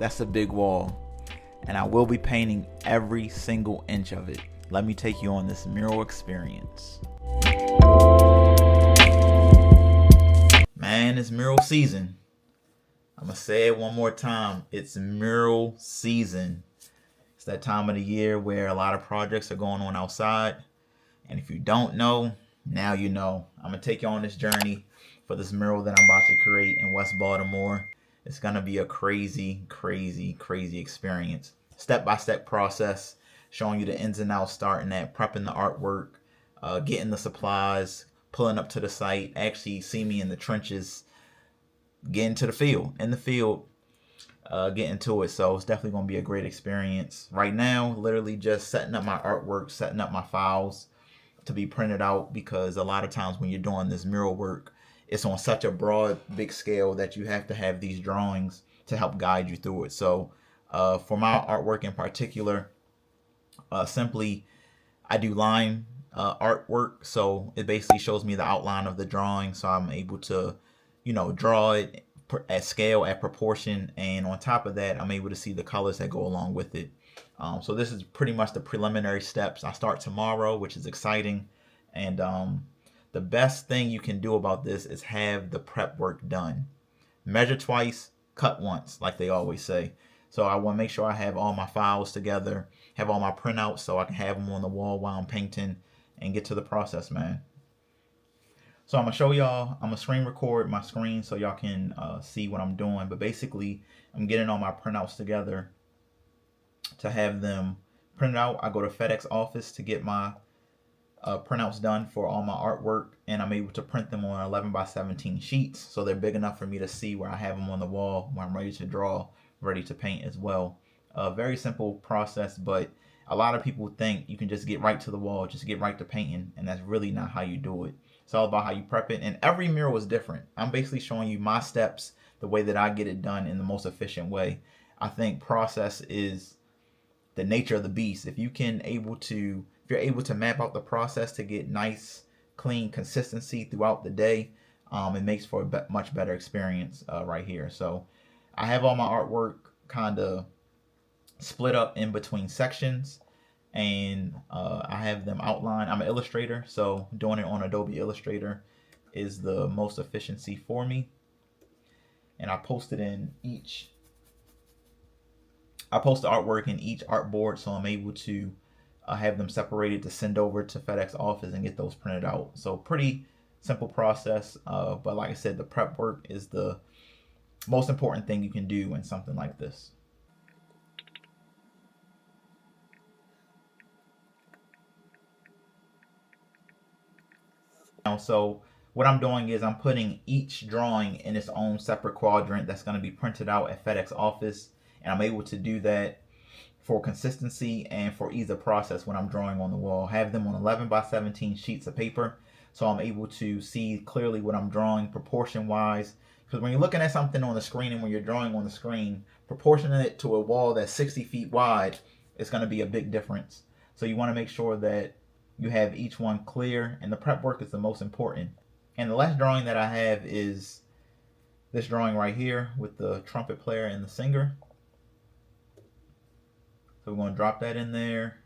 That's a big wall, and I will be painting every single inch of it. Let me take you on this mural experience. Man, it's mural season. I'm gonna say it one more time. It's mural season. It's that time of the year where a lot of projects are going on outside. And if you don't know, now you know. I'm gonna take you on this journey for this mural that I'm about to create in West Baltimore. It's gonna be a crazy, crazy, crazy experience. Step-by-step process, showing you the ins and outs, starting at prepping the artwork, getting the supplies, pulling up to the site, actually see me in the trenches, getting to the field, getting to it. So it's definitely going to be a great experience. Right now, literally just setting up my artwork, setting up my files to be printed out, because a lot of times when you're doing this mural work, it's on such a broad, big scale that you have to have these drawings to help guide you through it. So for my artwork in particular, simply I do line artwork, so it basically shows me the outline of the drawing, so I'm able to draw it at scale, at proportion, and on top of that I'm able to see the colors that go along with it. So this is pretty much the preliminary steps. I start tomorrow, which is exciting, and the best thing you can do about this is have the prep work done. Measure twice, cut once, like they always say. So I want to make sure I have all my files together, have all my printouts, so I can have them on the wall while I'm painting and get to the process, man. So I'm gonna show y'all, I'm gonna screen record my screen so y'all can see what I'm doing. But basically, I'm getting all my printouts together to have them printed out. I go to FedEx office to get my printouts done for all my artwork, and I'm able to print them on 11x17 sheets, so they're big enough for me to see where I have them on the wall when I'm ready to draw, ready to paint as well. Very simple process, but a lot of people think you can just get right to the wall, just get right to painting, and that's really not how you do it. It's all about how you prep it, and every mural is different. I'm basically showing you my steps, the way that I get it done in the most efficient way. I think process is the nature of the beast. If you're able to map out the process to get nice, clean consistency throughout the day, it makes for a much better experience right here. So I have all my artwork kind of split up in between sections, and I have them outlined. I'm an illustrator, so doing it on Adobe Illustrator is the most efficiency for me. And I post the artwork in each artboard, so I'm able to have them separated to send over to FedEx office and get those printed out. So pretty simple process, but like I said, the prep work is the most important thing you can do in something like this. So what I'm doing is I'm putting each drawing in its own separate quadrant that's going to be printed out at FedEx office, and I'm able to do that for consistency and for ease of process when I'm drawing on the wall. Have them on 11x17 sheets of paper, so I'm able to see clearly what I'm drawing proportion wise, because when you're looking at something on the screen and when you're drawing on the screen, proportioning it to a wall that's 60 feet wide is going to be a big difference. So you want to make sure that you have each one clear, and the prep work is the most important. And the last drawing that I have is this drawing right here with the trumpet player and the singer. So we're going to drop that in there.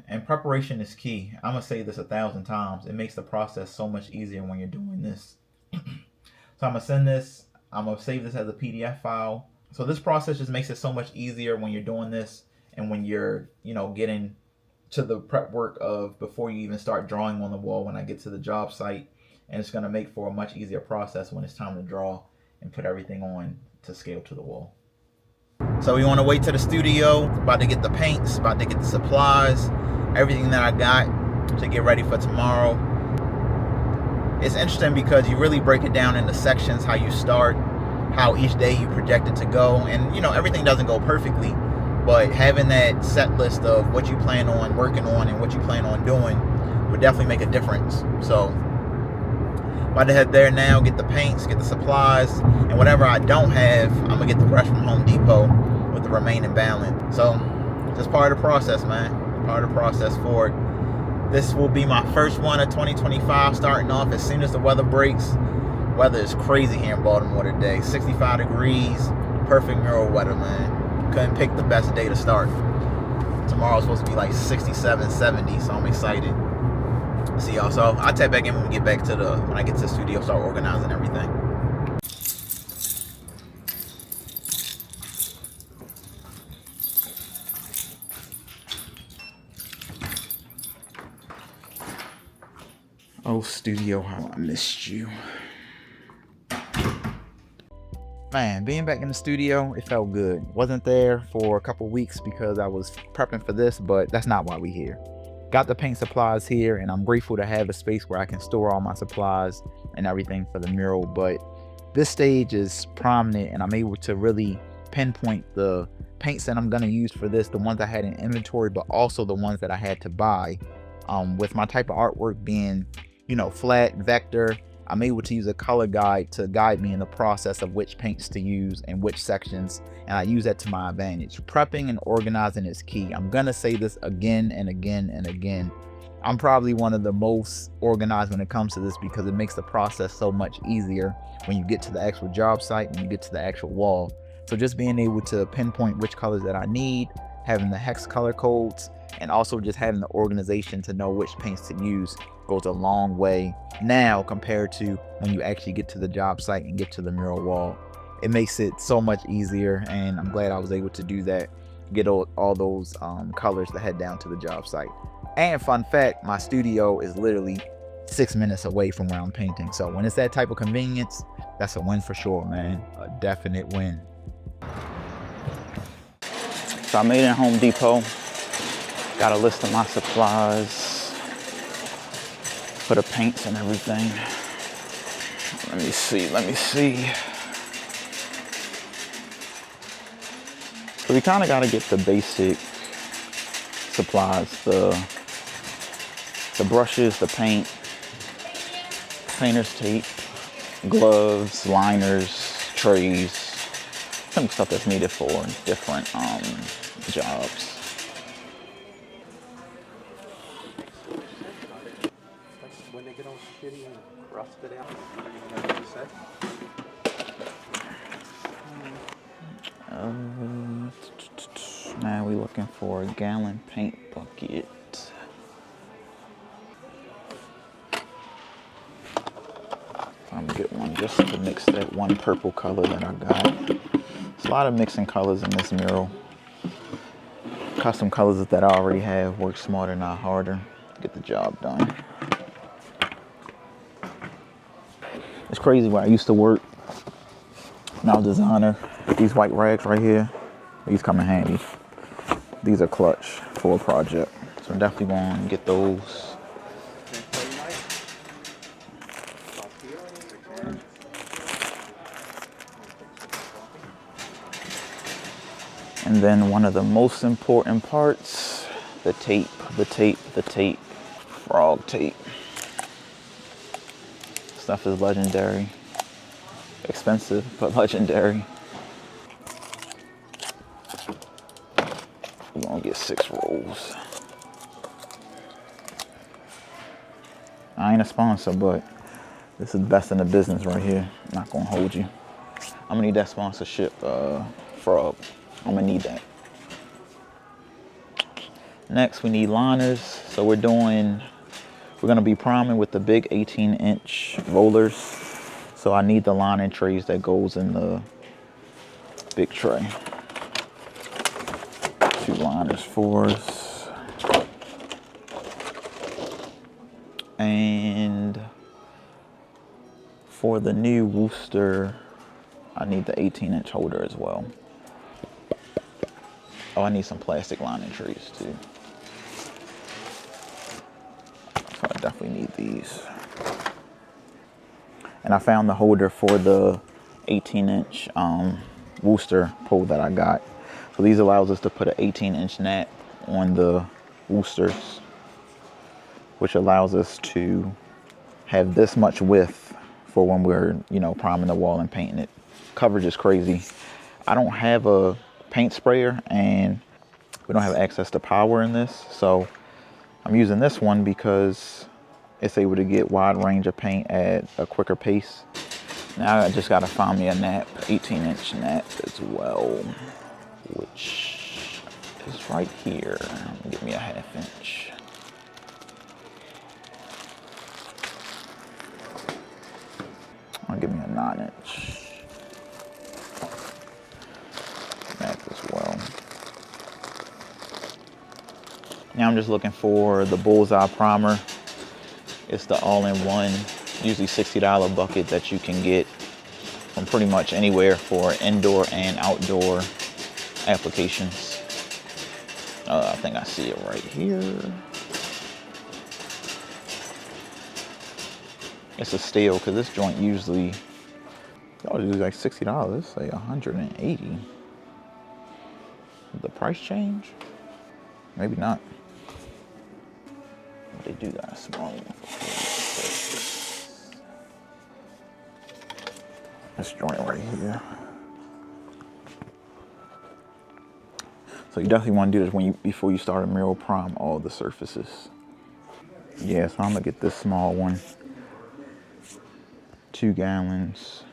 And preparation is key. I'm going to say this 1,000 times. It makes the process so much easier when you're doing this. So I'm going to send this. I'm going to save this as a PDF file. So this process just makes it so much easier when you're doing this, and when you're, getting to the prep work of before you even start drawing on the wall when I get to the job site. And it's going to make for a much easier process when it's time to draw and put everything on to scale to the wall. So we want to wait to the studio, about to get the paints, about to get the supplies, everything that I got to get ready for tomorrow. It's interesting because you really break it down into sections, how you start, how each day you project it to go, and everything doesn't go perfectly, but having that set list of what you plan on working on and what you plan on doing would definitely make a difference. So about to head there now, get the paints, get the supplies, and whatever I don't have, I'm gonna get the brush from Home Depot with the remaining balance. So just part of the process, man. Part of the process for it. This will be my first one of 2025, starting off as soon as the weather breaks. Weather is crazy here in Baltimore today. 65 degrees, perfect mural weather, man. Couldn't pick the best day to start. Tomorrow's supposed to be like 67, 70, so I'm excited. See y'all. So I'll tap back in when we get back to when I get to the studio, start organizing everything. Oh, studio, how I missed you. Man, being back in the studio, it felt good. Wasn't there for a couple weeks because I was prepping for this, but that's not why we're here. Got the paint supplies here, and I'm grateful to have a space where I can store all my supplies and everything for the mural. But this stage is prominent, and I'm able to really pinpoint the paints that I'm going to use for this, the ones I had in inventory, but also the ones that I had to buy. With my type of artwork being, flat, vector, I'm able to use a color guide to guide me in the process of which paints to use and which sections, and I use that to my advantage. Prepping and organizing is key. I'm gonna say this again and again and again. I'm probably one of the most organized when it comes to this because it makes the process so much easier when you get to the actual job site and you get to the actual wall. So just being able to pinpoint which colors that I need, having the hex color codes, and also just having the organization to know which paints to use goes a long way now compared to when you actually get to the job site and get to the mural wall. It makes it so much easier, and I'm glad I was able to do that, get all those colors to head down to the job site. And fun fact, my studio is literally 6 minutes away from where I'm painting, so when it's that type of convenience, that's a win for sure, man. A definite win. So I made it at Home Depot. Got a list of my supplies for the paints and everything. Let me see. So we kind of got to get the basic supplies, the brushes, the paint, painter's tape, gloves, liners, trays, some stuff that's needed for different jobs. When they get all shitty and rusted out, you know what to say? Now we looking for a gallon paint bucket. I'm gonna get one just to mix that one purple color that I got. There's a lot of mixing colors in this mural. Custom colors that I already have work smarter, not harder. Get the job done. It's crazy where I used to work when I was a designer. These white rags right here, these come in handy. These are clutch for a project. So I'm definitely going to get those. And then one of the most important parts, the tape. Frog tape. Stuff is legendary. Expensive, but legendary. We're gonna get 6 rolls. I ain't a sponsor, but this is the best in the business right here. I'm not gonna hold you. I'm gonna need that sponsorship, Frog. I'm gonna need that. Next, we need liners. So we're gonna be priming with the big 18-inch rollers. So I need the lining trays that goes in the big tray. 2 liners for us. And for the new Worcester, I need the 18-inch holder as well. Oh, I need some plastic lining trays too. So I definitely need these. And I found the holder for the 18-inch Worcester pole that I got. So these allows us to put an 18-inch nap on the Worcesters, which allows us to have this much width for when we're, priming the wall and painting it. Coverage is crazy. I don't have a paint sprayer and we don't have access to power in this. So I'm using this one because it's able to get wide range of paint at a quicker pace. Now I just gotta find me a nap, 18-inch nap as well, which is right here. Give me a 1/2 inch. I'll give me a 9-inch nap as well. Now I'm just looking for the bullseye primer. It's the all-in-one, usually $60 bucket that you can get from pretty much anywhere for indoor and outdoor applications. I think I see it right here. It's a steal because this joint usually like $60. It's like $180. Did the price change? Maybe not. But they do got a small one for $46. This joint right here. So you definitely want to do this before you start a Mural prime all the surfaces. Yeah, so I'm gonna get this small one. 2 gallons.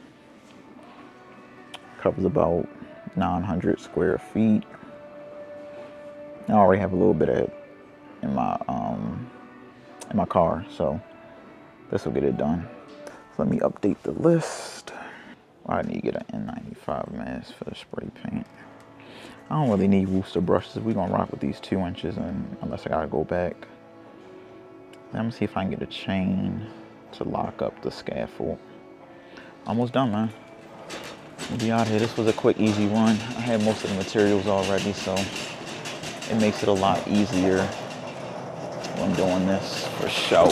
Covers about 900 square feet. I already have a little bit of it in my car, so this will get it done. So let me update the list. I need to get an N95 mask for the spray paint. I don't really need Wooster brushes. We're gonna rock with these 2 inches, and unless I gotta go back. Let me see if I can get a chain to lock up the scaffold. Almost done, man. We'll be out here. This was a quick, easy run. I had most of the materials already, so it makes it a lot easier when doing this for show.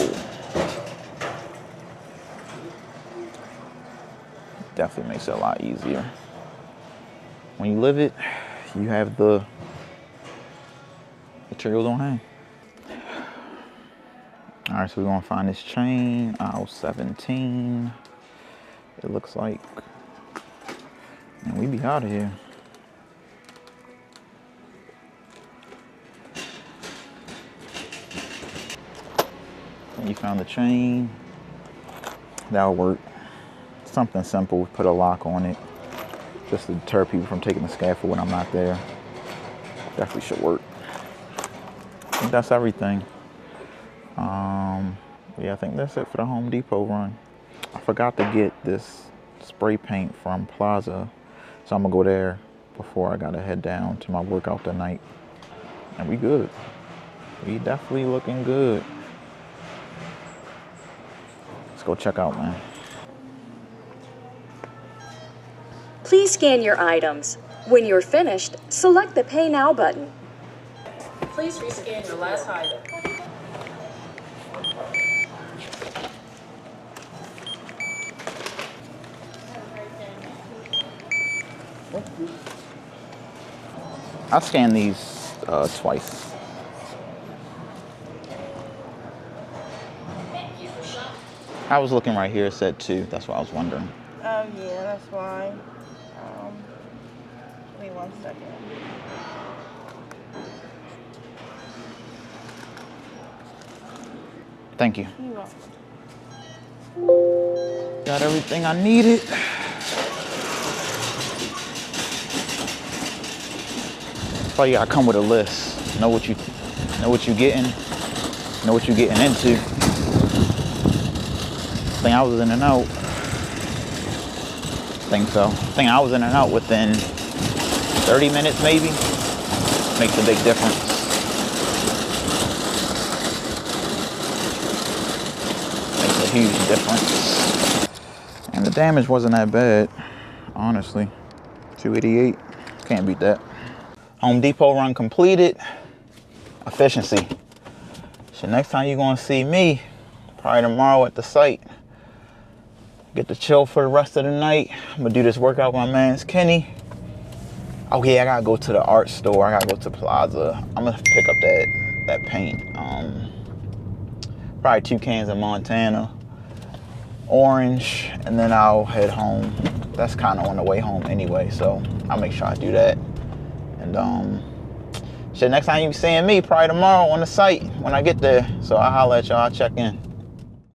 Definitely makes it a lot easier. When you live it, you have the materials on hand. All right, so we're gonna find this chain, aisle 17. It looks like, and we be out of here. And you found the chain. That'll work. Something simple. Put a lock on it, just to deter people from taking the scaffold when I'm not there. Definitely should work. I think that's everything. Yeah, I think that's it for the Home Depot run. I forgot to get this spray paint from Plaza, so I'm gonna go there before I gotta head down to my workout tonight. And we good. We definitely looking good. Let's go check out, man. Please scan your items. When you're finished, select the Pay Now button. Please rescan your last item. I scanned these twice. I was looking right here, it said 2. That's what I was wondering. Oh yeah, that's why. Give me 1 second. Thank you. You're welcome. Got everything I needed. That's why you gotta come with a list. Know what you getting. Know what you're getting into. I think I was in and out. Think so. I think I was in and out within 30 minutes maybe. Makes a big difference. Makes a huge difference. And the damage wasn't that bad, honestly. 288, can't beat that. Home Depot run completed. Efficiency. So next time you're gonna see me, probably tomorrow at the site. Get to chill for the rest of the night. I'm gonna do this workout with my man's Kenny. Oh yeah, I gotta go to the art store. I gotta go to Plaza. I'm gonna pick up that paint. Probably 2 cans of Montana orange, and then I'll head home. That's kind of on the way home anyway, so I'll make sure I do that. And shit, next time you be seeing me, probably tomorrow on the site when I get there. So I'll holler at y'all. I'll check in.